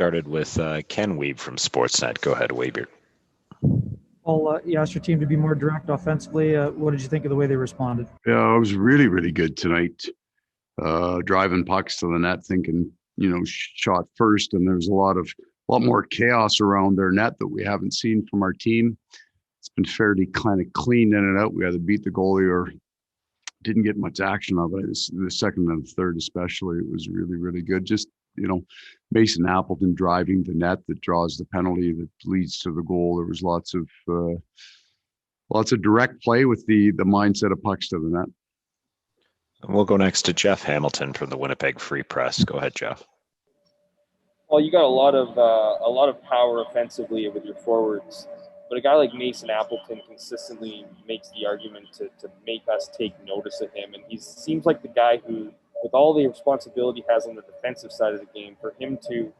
Started with Ken Weeb from Sportsnet. Go ahead, Weeb. Paul, you asked your team to be more direct offensively. What did you think of the way they responded? Yeah, it was really, really good tonight. Driving pucks to the net, thinking, shot first, and there's a lot more chaos around their net that we haven't seen from our team. It's been fairly kind of clean in and out. We either beat the goalie or didn't get much action of it. The second and third, especially, it was really, really good. Just Mason Appleton driving the net that draws the penalty that leads to the goal. There was lots of direct play with the mindset of pucks to the net. And we'll go next to Jeff Hamilton from the Winnipeg Free Press. Go ahead, Jeff. Well, you got a lot of power offensively with your forwards, but a guy like Mason Appleton consistently makes the argument to make us take notice of him, and he seems like the guy who, with all the responsibility he has on the defensive side of the game, for him to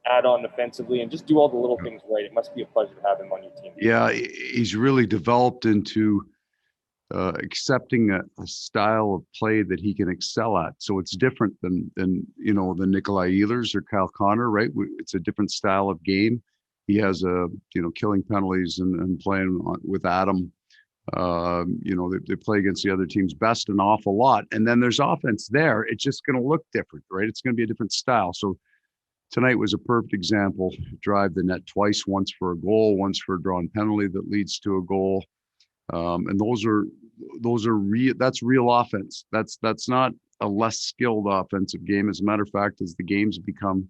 add on defensively and just do all the little things right, it must be a pleasure to have him on your team. Yeah, he's really developed into accepting a style of play that he can excel at. So it's different than the Nikolai Ehlers or Kyle Connor, right? It's a different style of game. He has killing penalties and playing with Adam. They play against the other team's best an awful lot. And then there's offense there. It's just going to look different, right? It's going to be a different style. So tonight was a perfect example. Drive the net twice, once for a goal, once for a drawn penalty that leads to a goal. And that's real offense. That's not a less skilled offensive game. As a matter of fact, as the games become,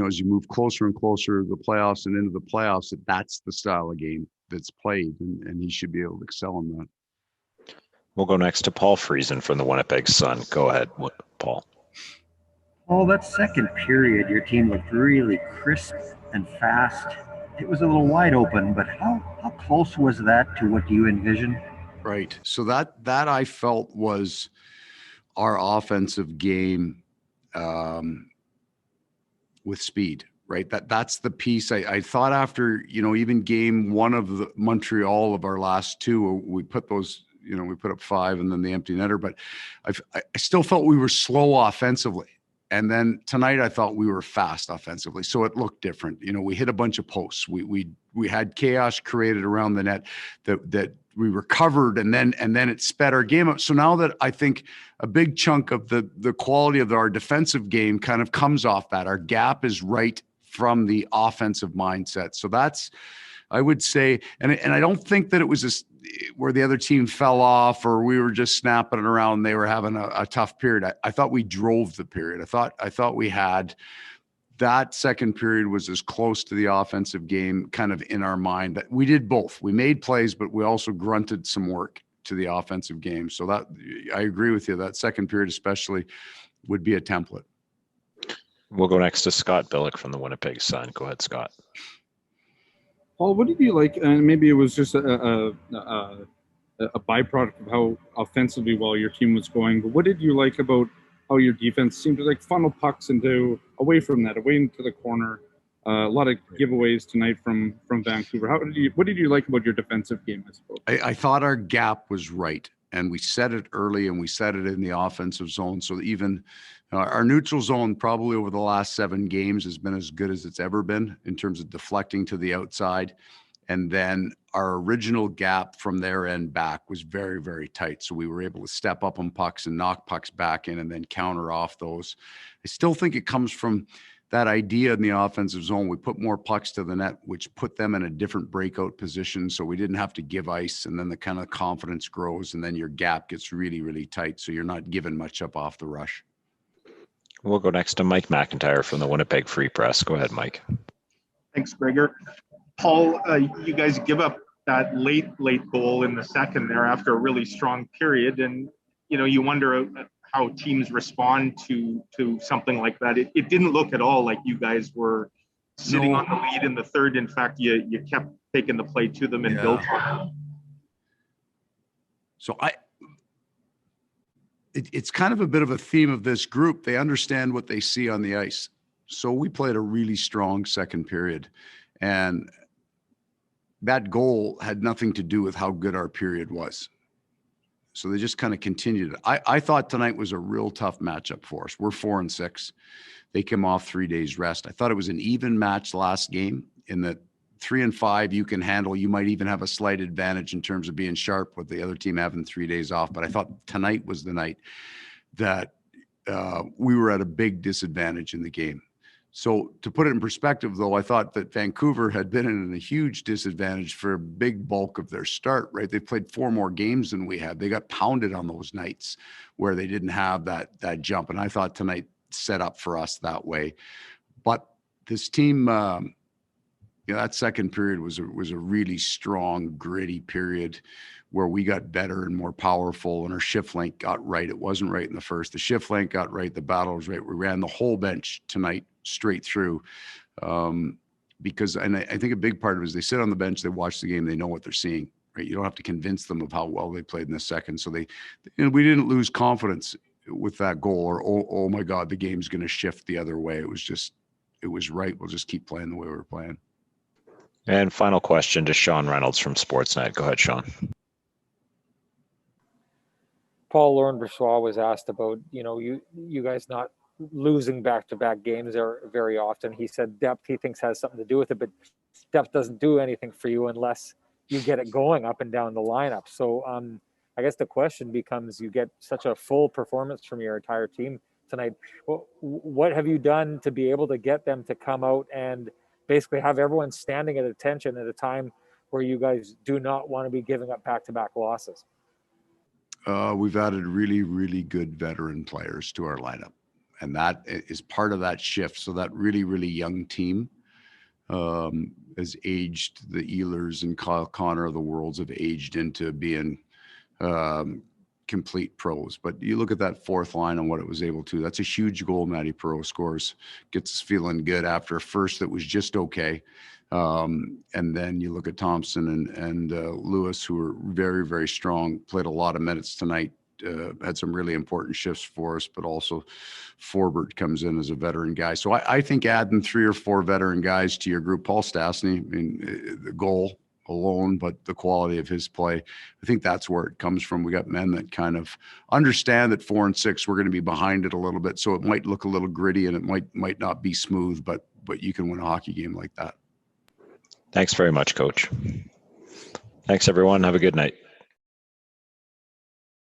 as you move closer and closer to the playoffs and into the playoffs, that's the style of game that's played, and he should be able to excel in that. We'll go next to Paul Friesen from the Winnipeg Sun. Go ahead, Paul. Paul, that second period, your team looked really crisp and fast. It was a little wide open, but how close was that to what you envisioned? Right. So that I felt was our offensive game with speed, right? That's the piece I thought after, even game one of the Montreal of our last two, we put those, we put up 5 and then the empty netter, but I still felt we were slow offensively. And then tonight, I thought we were fast offensively, so it looked different. We hit a bunch of posts. We had chaos created around the net that we recovered, and then it sped our game up. So now that I think a big chunk of the quality of our defensive game kind of comes off that, our gap is right from the offensive mindset. So that's, I would say, and I don't think that it was where the other team fell off or we were just snapping it around and they were having a tough period. I thought we drove the period. I thought we had that second period was as close to the offensive game kind of in our mind that we did both. We made plays, but we also grunted some work to the offensive game. So that I agree with you. That second period especially would be a template. We'll go next to Scott Billick from the Winnipeg Sun. Go ahead, Scott. Paul, what did you like? And maybe it was just a byproduct of how offensively well your team was going. But what did you like about how your defense seemed to funnel pucks away from that, away into the corner? A lot of giveaways tonight from Vancouver. What did you like about your defensive game, I suppose? I thought our gap was right, and we set it early, and we set it in the offensive zone. So even our neutral zone probably over the last 7 games has been as good as it's ever been in terms of deflecting to the outside. And then our original gap from their end back was very, very tight. So we were able to step up on pucks and knock pucks back in and then counter off those. I still think it comes from that idea in the offensive zone. We put more pucks to the net, which put them in a different breakout position. So we didn't have to give ice, and then the kind of confidence grows, and then your gap gets really, really tight. So you're not giving much up off the rush. We'll go next to Mike McIntyre from the Winnipeg Free Press. Go ahead, Mike. Thanks, Gregor. Paul, you guys give up that late goal in the second there after a really strong period. And, you wonder how teams respond to something like that. It didn't look at all like you guys were sitting on the lead in the third. In fact, you kept taking the play to them and built on it. So it's kind of a bit of a theme of this group. They understand what they see on the ice. So we played a really strong second period, and that goal had nothing to do with how good our period was. So they just kind of continued. I thought tonight was a real tough matchup for us. We're 4-6. They came off 3 days rest. I thought it was an even match last game in that 3 and 5 you can handle. You might even have a slight advantage in terms of being sharp with the other team having 3 days off. But I thought tonight was the night that we were at a big disadvantage in the game. So to put it in perspective, though, I thought that Vancouver had been in a huge disadvantage for a big bulk of their start, right? They played 4 more games than we had. They got pounded on those nights where they didn't have that jump. And I thought tonight set up for us that way. But this team, that second period was a really strong, gritty period where we got better and more powerful, and our shift length got right. It wasn't right in the first. The shift length got right. The battle was right. We ran the whole bench tonight straight through, because, and I think a big part of it is they sit on the bench, they watch the game, they know what they're seeing, right? You don't have to convince them of how well they played in the second. So we didn't lose confidence with that goal, or oh my God, the game's going to shift the other way. It was right. We'll just keep playing the way we're playing. And final question to Sean Reynolds from Sportsnet. Go ahead, Sean. Paul Laurent-Brossoit was asked about, you guys not losing back-to-back games very often. He said depth he thinks has something to do with it, but depth doesn't do anything for you unless you get it going up and down the lineup. So I guess the question becomes, you get such a full performance from your entire team tonight. What have you done to be able to get them to come out and basically have everyone standing at attention at a time where you guys do not want to be giving up back-to-back losses? We've added really, really good veteran players to our lineup, and that is part of that shift. So that really, really young team has aged. The Ehlers and Kyle Connor of the worlds have aged into being complete pros. But you look at that fourth line and what it was able to. That's a huge goal Matty Perreault scores. Gets us feeling good after a first that was just okay. And then you look at Thompson and Lewis, who are very, very strong, played a lot of minutes tonight, had some really important shifts for us, but also Forbert comes in as a veteran guy. So I think adding 3 or 4 veteran guys to your group, Paul Stastny, I mean, the goal alone, but the quality of his play, I think that's where it comes from. We got men that kind of understand that 4-6, we're going to be behind it a little bit. So it might look a little gritty and it might not be smooth, but you can win a hockey game like that. Thanks very much, Coach. Thanks, everyone. Have a good night.